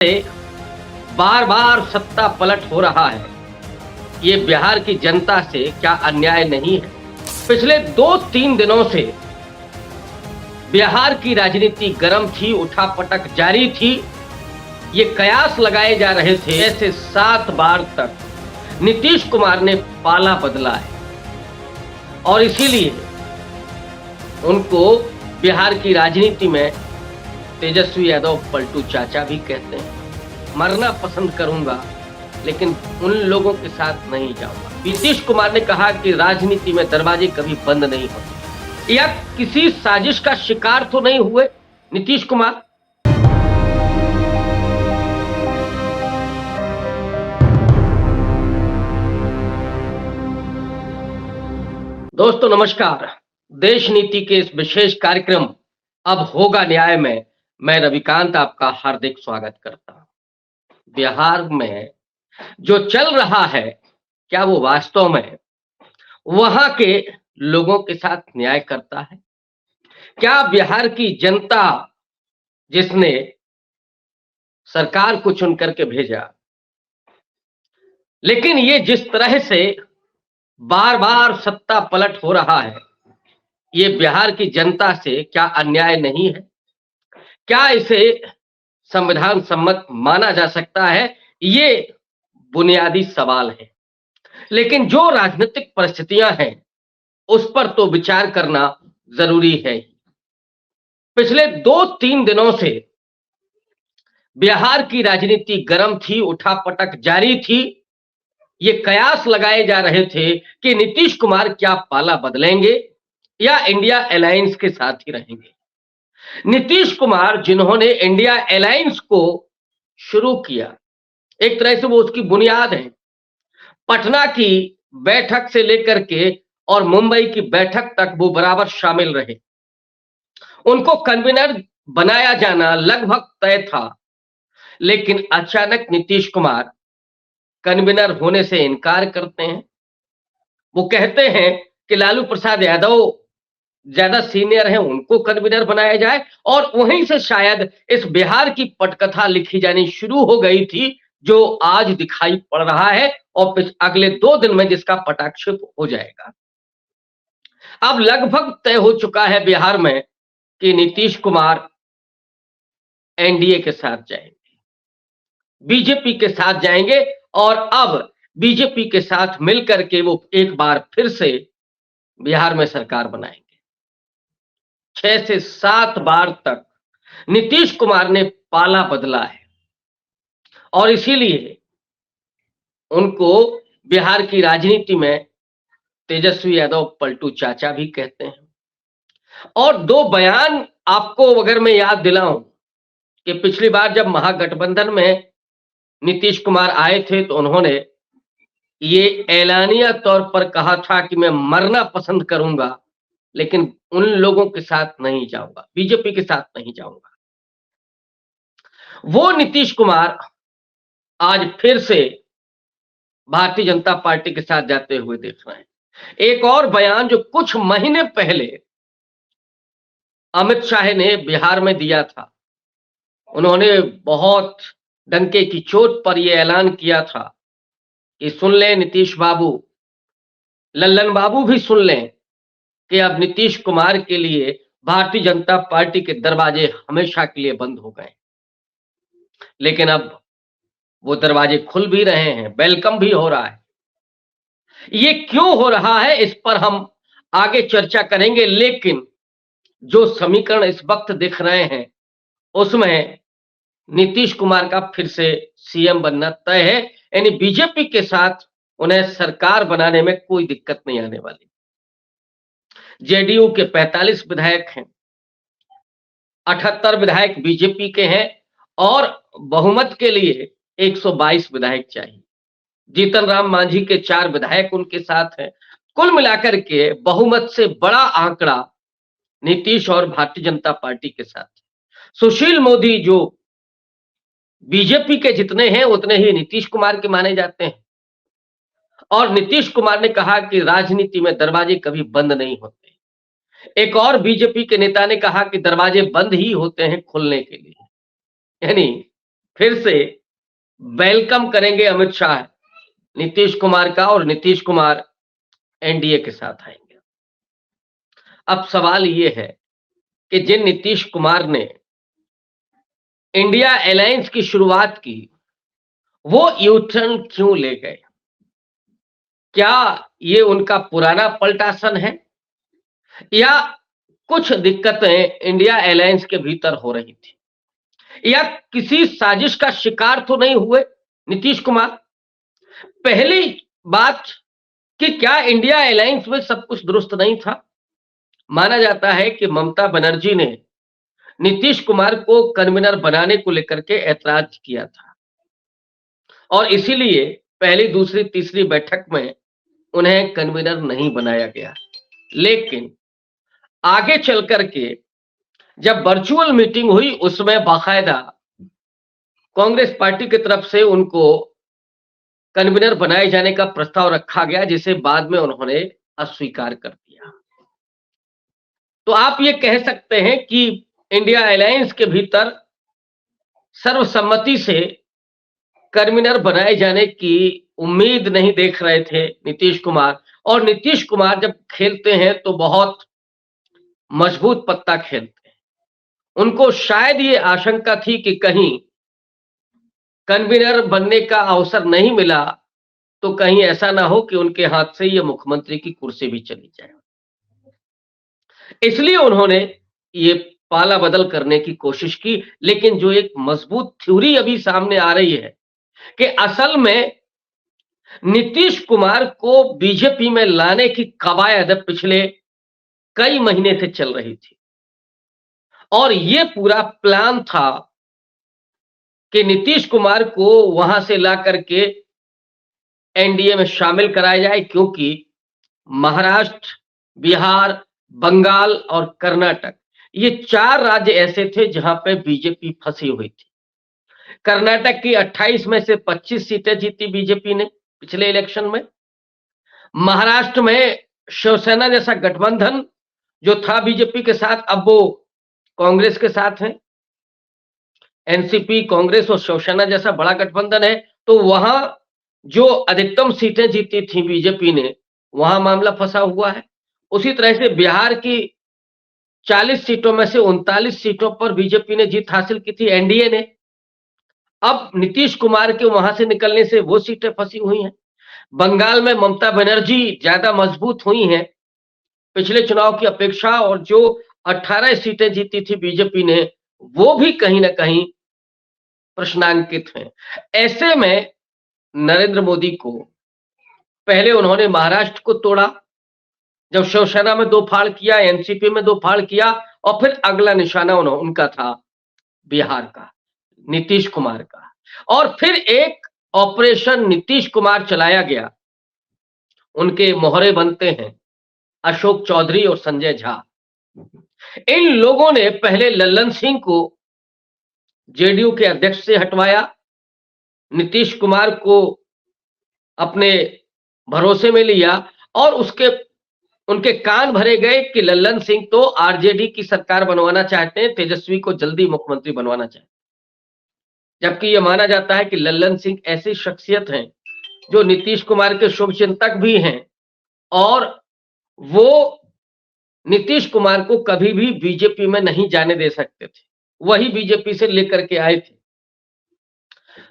से बार बार सत्ता पलट हो रहा है। ये बिहार की जनता से क्या अन्याय नहीं है? पिछले 2-3 दिनों से बिहार की राजनीति गर्म थी, उठापटक जारी थी। ये कयास लगाए जा रहे थे ऐसे 7 बार तक नीतीश कुमार ने पाला बदला है और इसीलिए उनको बिहार की राजनीति में तेजस्वी यादव पलटू चाचा भी कहते हैं। मरना पसंद करूंगा लेकिन उन लोगों के साथ नहीं जाऊंगा। नीतीश कुमार ने कहा कि राजनीति में दरवाजे कभी बंद नहीं होते। या किसी साजिश का शिकार तो नहीं हुए नीतीश कुमार? दोस्तों नमस्कार। देश नीति के इस विशेष कार्यक्रम अब होगा न्याय में मैं रविकांत आपका हार्दिक स्वागत करता हूं। बिहार में जो चल रहा है क्या वो वास्तव में वहां के लोगों के साथ न्याय करता है? क्या बिहार की जनता जिसने सरकार को चुन करके भेजा, लेकिन ये जिस तरह से बार बार सत्ता पलट हो रहा है, ये बिहार की जनता से क्या अन्याय नहीं है? क्या इसे संविधान सम्मत माना जा सकता है? ये बुनियादी सवाल है। लेकिन जो राजनीतिक परिस्थितियां हैं उस पर तो विचार करना जरूरी है। पिछले 2-3 दिनों से बिहार की राजनीति गर्म थी, उठापटक जारी थी। ये कयास लगाए जा रहे थे कि नीतीश कुमार क्या पाला बदलेंगे या इंडिया अलायंस के साथ ही रहेंगे। नीतीश कुमार जिन्होंने इंडिया अलायंस को शुरू किया, एक तरह से वो उसकी बुनियाद है। पटना की बैठक से लेकर के और मुंबई की बैठक तक वो बराबर शामिल रहे। उनको कन्वीनर बनाया जाना लगभग तय था, लेकिन अचानक नीतीश कुमार कन्वीनर होने से इनकार करते हैं। वो कहते हैं कि लालू प्रसाद यादव ज्यादा सीनियर हैं, उनको कन्वीनर बनाया जाए। और वहीं से शायद इस बिहार की पटकथा लिखी जानी शुरू हो गई थी, जो आज दिखाई पड़ रहा है और अगले 2 दिन में जिसका पटाक्षेप हो जाएगा। अब लगभग तय हो चुका है बिहार में कि नीतीश कुमार एनडीए के साथ जाएंगे, बीजेपी के साथ जाएंगे और अब बीजेपी के साथ मिलकर के वो एक बार फिर से बिहार में सरकार बनाएंगे। 6 से 7 बार तक नीतीश कुमार ने पाला बदला है और इसीलिए उनको बिहार की राजनीति में तेजस्वी यादव पलटू चाचा भी कहते हैं। और 2 बयान आपको अगर मैं याद दिलाऊं कि पिछली बार जब महागठबंधन में नीतीश कुमार आए थे तो उन्होंने ये ऐलानिया तौर पर कहा था कि मैं मरना पसंद करूंगा लेकिन उन लोगों के साथ नहीं जाऊंगा, बीजेपी के साथ नहीं जाऊंगा। वो नीतीश कुमार आज फिर से भारतीय जनता पार्टी के साथ जाते हुए देख रहे हैं। एक और बयान जो कुछ महीने पहले अमित शाह ने बिहार में दिया था, उन्होंने बहुत डंके की चोट पर यह ऐलान किया था कि सुन लें नीतीश बाबू, लल्लन बाबू भी सुन लें कि अब नीतीश कुमार के लिए भारतीय जनता पार्टी के दरवाजे हमेशा के लिए बंद हो गए। लेकिन अब वो दरवाजे खुल भी रहे हैं, वेलकम भी हो रहा है। ये क्यों हो रहा है इस पर हम आगे चर्चा करेंगे, लेकिन जो समीकरण इस वक्त दिख रहे हैं उसमें नीतीश कुमार का फिर से सीएम बनना तय है। यानी बीजेपी के साथ उन्हें सरकार बनाने में कोई दिक्कत नहीं आने वाली। जेडीयू के 45 विधायक हैं, 78 विधायक बीजेपी के हैं और बहुमत के लिए 122 विधायक चाहिए। जीतन राम मांझी के 4 विधायक उनके साथ हैं। कुल मिलाकर के बहुमत से बड़ा आंकड़ा नीतीश और भारतीय जनता पार्टी के साथ। सुशील मोदी जो बीजेपी के जितने हैं उतने ही नीतीश कुमार के माने जाते हैं। और नीतीश कुमार ने कहा कि राजनीति में दरवाजे कभी बंद नहीं होते। एक और बीजेपी के नेता ने कहा कि दरवाजे बंद ही होते हैं खुलने के लिए। यानी फिर से वेलकम करेंगे अमित शाह नीतीश कुमार का, और नीतीश कुमार एनडीए के साथ आएंगे। अब सवाल ये है कि जिन नीतीश कुमार ने इंडिया अलायंस की शुरुआत की, वो यू टर्न क्यों ले गए? क्या ये उनका पुराना पलटासन है, या कुछ दिक्कतें इंडिया अलायंस के भीतर हो रही थी, या किसी साजिश का शिकार तो नहीं हुए नीतीश कुमार? पहली बात कि क्या इंडिया अलायंस में सब कुछ दुरुस्त नहीं था? माना जाता है कि ममता बनर्जी ने नीतीश कुमार को कन्वीनर बनाने को लेकर के ऐतराज किया था, और इसीलिए पहली, दूसरी, तीसरी बैठक में उन्हें कन्वीनर नहीं बनाया गया। लेकिन आगे चल करके जब वर्चुअल मीटिंग हुई, उसमें बाकायदा कांग्रेस पार्टी की तरफ से उनको कन्वीनर बनाए जाने का प्रस्ताव रखा गया, जिसे बाद में उन्होंने अस्वीकार कर दिया। तो आप ये कह सकते हैं कि इंडिया अलायंस के भीतर सर्वसम्मति से कन्वीनर बनाए जाने की उम्मीद नहीं देख रहे थे नीतीश कुमार, और नीतीश कुमार जब खेलते हैं तो बहुत मजबूत पत्ता खेलते हैं। उनको शायद ये आशंका थी कि कहीं कन्वीनर बनने का अवसर नहीं मिला तो कहीं ऐसा ना हो कि उनके हाथ से ये मुख्यमंत्री की कुर्सी भी चली जाए। इसलिए उन्होंने ये पाला बदल करने की कोशिश की। लेकिन जो एक मजबूत थ्योरी अभी सामने आ रही है कि असल में नीतीश कुमार को बीजेपी में लाने की कवायद पिछले कई महीने से चल रही थी, और ये पूरा प्लान था कि नीतीश कुमार को वहां से ला करके एनडीए में शामिल कराया जाए, क्योंकि महाराष्ट्र, बिहार, बंगाल और कर्नाटक, ये 4 राज्य ऐसे थे जहां पे बीजेपी फंसी हुई थी। कर्नाटक की 28 में से 25 सीटें जीती बीजेपी ने पिछले इलेक्शन में। महाराष्ट्र में शिवसेना जैसा गठबंधन जो था बीजेपी के साथ, अब वो कांग्रेस के साथ है। एनसीपी, कांग्रेस और शिवसेना जैसा बड़ा गठबंधन है, तो वहां जो अधिकतम सीटें जीती थी बीजेपी ने, वहां मामला फंसा हुआ है। उसी तरह से बिहार की 40 सीटों में से 39 सीटों पर बीजेपी ने जीत हासिल की थी, एनडीए ने। अब नीतीश कुमार के वहां से निकलने से वो सीटें फंसी हुई हैं। बंगाल में ममता बनर्जी ज्यादा मजबूत हुई हैं पिछले चुनाव की अपेक्षा, और जो 18 सीटें जीती थी बीजेपी ने, वो भी कहीं ना कहीं प्रश्नांकित हैं। ऐसे में नरेंद्र मोदी को पहले उन्होंने महाराष्ट्र को तोड़ा, जब शिवसेना में 2 फाड़ किया, एनसीपी में 2 फाड़ किया, और फिर अगला निशाना उनका था बिहार का, नीतीश कुमार का। और फिर एक ऑपरेशन नीतीश कुमार चलाया गया। उनके मोहरे बनते हैं अशोक चौधरी और संजय झा। इन लोगों ने पहले लल्लन सिंह को जेडीयू के अध्यक्ष से हटवाया, नीतीश कुमार को अपने भरोसे में लिया, और उनके कान भरे गए कि लल्लन सिंह तो आरजेडी की सरकार बनवाना चाहते हैं, तेजस्वी को जल्दी मुख्यमंत्री बनवाना चाहते हैं। जबकि यह माना जाता है कि लल्लन सिंह ऐसी शख्सियत हैं जो नीतीश कुमार के शुभचिंतक भी हैं, और वो नीतीश कुमार को कभी भी बीजेपी में नहीं जाने दे सकते थे, वही बीजेपी से लेकर के आए थे।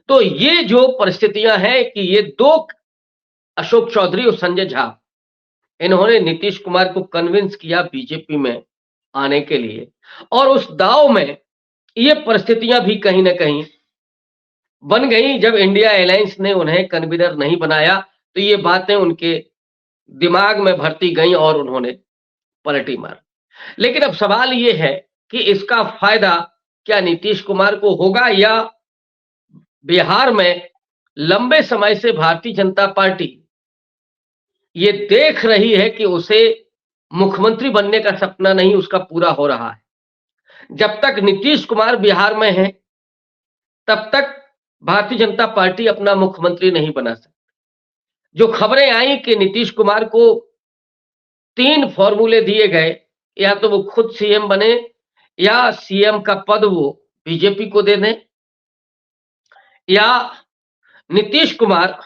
तो ये जो परिस्थितियां हैं कि ये 2 अशोक चौधरी और संजय झा, इन्होंने नीतीश कुमार को कन्विंस किया बीजेपी में आने के लिए, और उस दाव में ये परिस्थितियां भी कहीं ना कहीं बन गई। जब इंडिया अलायंस ने उन्हें कन्वीनर नहीं बनाया, तो ये बातें उनके दिमाग में भरती गई और उन्होंने पलटी मार। लेकिन अब सवाल ये है कि इसका फायदा क्या नीतीश कुमार को होगा, या बिहार में लंबे समय से भारतीय जनता पार्टी ये देख रही है कि उसे मुख्यमंत्री बनने का सपना नहीं उसका पूरा हो रहा है। जब तक नीतीश कुमार बिहार में है, तब तक भारतीय जनता पार्टी अपना मुख्यमंत्री नहीं बना सकती। जो खबरें आई कि नीतीश कुमार को 3 फॉर्मूले दिए गए, या तो वो खुद सीएम बने, या सीएम का पद वो बीजेपी को दे दें, या नीतीश कुमार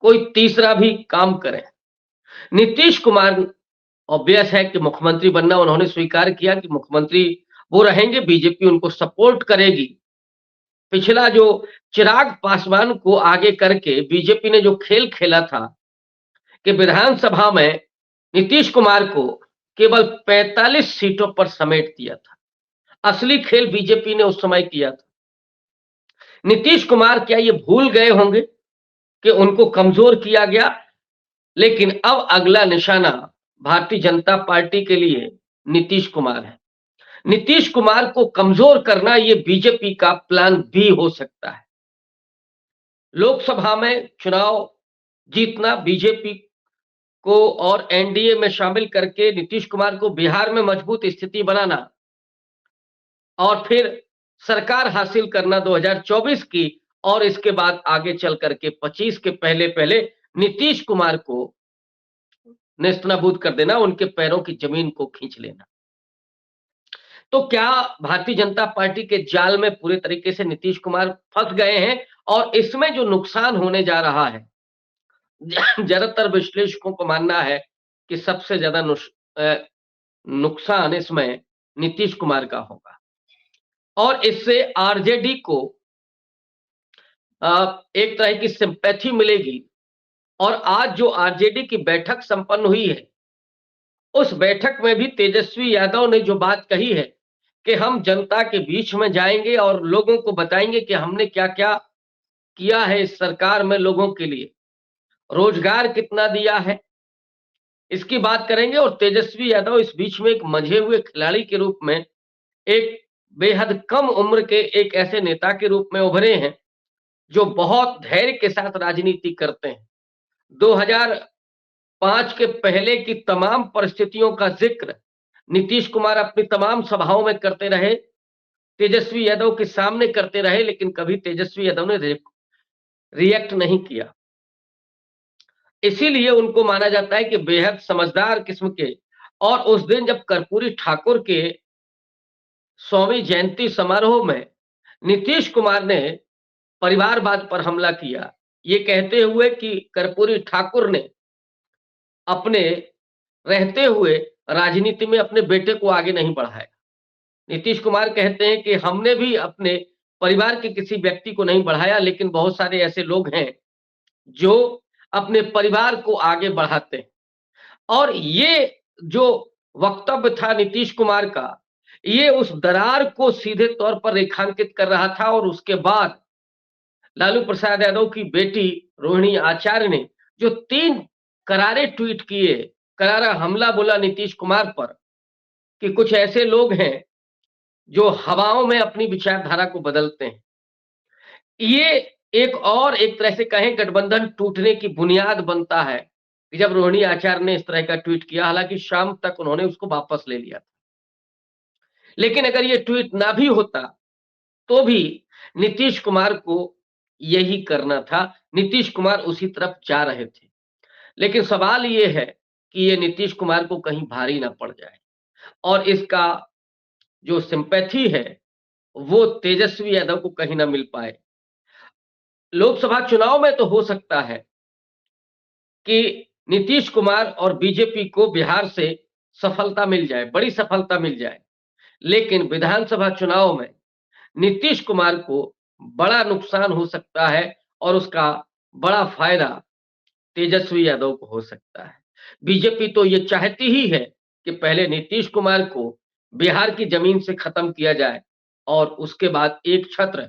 कोई तीसरा भी काम करें। नीतीश कुमार ऑब्वियस है कि मुख्यमंत्री बनना उन्होंने स्वीकार किया कि मुख्यमंत्री वो रहेंगे, बीजेपी उनको सपोर्ट करेगी। पिछला जो चिराग पासवान को आगे करके बीजेपी ने जो खेल खेला था कि विधानसभा में नीतीश कुमार को केवल 45 सीटों पर समेट दिया था। असली खेल बीजेपी ने उस समय किया था। नीतीश कुमार क्या ये भूल गए होंगे कि उनको कमजोर किया गया? लेकिन अब अगला निशाना भारतीय जनता पार्टी के लिए नीतीश कुमार है। नीतीश कुमार को कमजोर करना ये बीजेपी का प्लान बी हो सकता है। लोकसभा में चुनाव जीतना, बीजेपी को और एनडीए में शामिल करके नीतीश कुमार को बिहार में मजबूत स्थिति बनाना और फिर सरकार हासिल करना 2024 की, और इसके बाद आगे चल करके 25 के पहले पहले नीतीश कुमार को नेस्तनाबूद कर देना, उनके पैरों की जमीन को खींच लेना। तो क्या भारतीय जनता पार्टी के जाल में पूरे तरीके से नीतीश कुमार फंस गए हैं? और इसमें जो नुकसान होने जा रहा है, ज्यादातर विश्लेषकों को मानना है कि सबसे ज्यादा नुकसान इसमें नीतीश कुमार का होगा और इससे आरजेडी को एक तरह की सिंपैथी मिलेगी। और आज जो आरजेडी की बैठक संपन्न हुई है, उस बैठक में भी तेजस्वी यादव ने जो बात कही है कि हम जनता के बीच में जाएंगे और लोगों को बताएंगे कि हमने क्या क्या किया है इस सरकार में लोगों के लिए, रोजगार कितना दिया है, इसकी बात करेंगे। और तेजस्वी यादव इस बीच में एक मंझे हुए खिलाड़ी के रूप में, एक बेहद कम उम्र के एक ऐसे नेता के रूप में उभरे हैं जो बहुत धैर्य के साथ राजनीति करते हैं। 2005 के पहले की तमाम परिस्थितियों का जिक्र नीतीश कुमार अपनी तमाम सभाओं में करते रहे, तेजस्वी यादव के सामने करते रहे, लेकिन कभी तेजस्वी यादव ने रिएक्ट नहीं किया। इसीलिए उनको माना जाता है कि बेहद समझदार किस्म के। और उस दिन जब कर्पूरी ठाकुर के 100वीं जयंती समारोह में नीतीश कुमार ने परिवारवाद पर हमला किया, ये कहते हुए कि कर्पूरी ठाकुर ने अपने रहते हुए राजनीति में अपने बेटे को आगे नहीं बढ़ाया। नीतीश कुमार कहते हैं कि हमने भी अपने परिवार के किसी व्यक्ति को नहीं बढ़ाया, लेकिन बहुत सारे ऐसे लोग हैं जो अपने परिवार को आगे बढ़ाते हैं। और ये जो वक्तव्य था नीतीश कुमार का, ये उस दरार को सीधे तौर पर रेखांकित कर रहा था। और उसके बाद लालू प्रसाद यादव की बेटी रोहिणी आचार्य ने जो 3 करारे ट्वीट किए, करारा हमला बोला नीतीश कुमार पर कि कुछ ऐसे लोग हैं जो हवाओं में अपनी विचारधारा को बदलते हैं। ये एक तरह से कहें गठबंधन टूटने की बुनियाद बनता है कि जब रोहिणी आचार्य ने इस तरह का ट्वीट किया, हालांकि शाम तक उन्होंने उसको वापस ले लिया था। लेकिन अगर ये ट्वीट ना भी होता तो भी नीतीश कुमार को यही करना था, नीतीश कुमार उसी तरफ जा रहे थे। लेकिन सवाल ये है कि ये नीतीश कुमार को कहीं भारी ना पड़ जाए और इसका जो सिंपैथी है वो तेजस्वी यादव को कहीं ना मिल पाए। लोकसभा चुनाव में तो हो सकता है कि नीतीश कुमार और बीजेपी को बिहार से सफलता मिल जाए, बड़ी सफलता मिल जाए, लेकिन विधानसभा चुनाव में नीतीश कुमार को बड़ा नुकसान हो सकता है और उसका बड़ा फायदा तेजस्वी यादव को हो सकता है। बीजेपी तो ये चाहती ही है कि पहले नीतीश कुमार को बिहार की जमीन से खत्म किया जाए और उसके बाद एक छत्र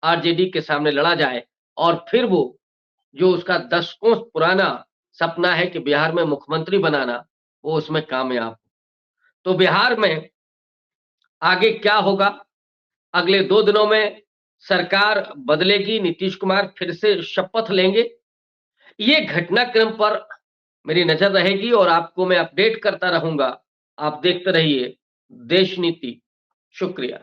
आरजेडी के सामने लड़ा जाए और फिर वो जो उसका दशकों पुराना सपना है कि बिहार में मुख्यमंत्री बनाना, वो उसमें कामयाब हो। तो बिहार में आगे क्या होगा? अगले 2 दिनों में सरकार बदलेगी, नीतीश कुमार फिर से शपथ लेंगे। ये घटनाक्रम पर मेरी नजर रहेगी और आपको मैं अपडेट करता रहूंगा। आप देखते रहिए देश नीति। शुक्रिया।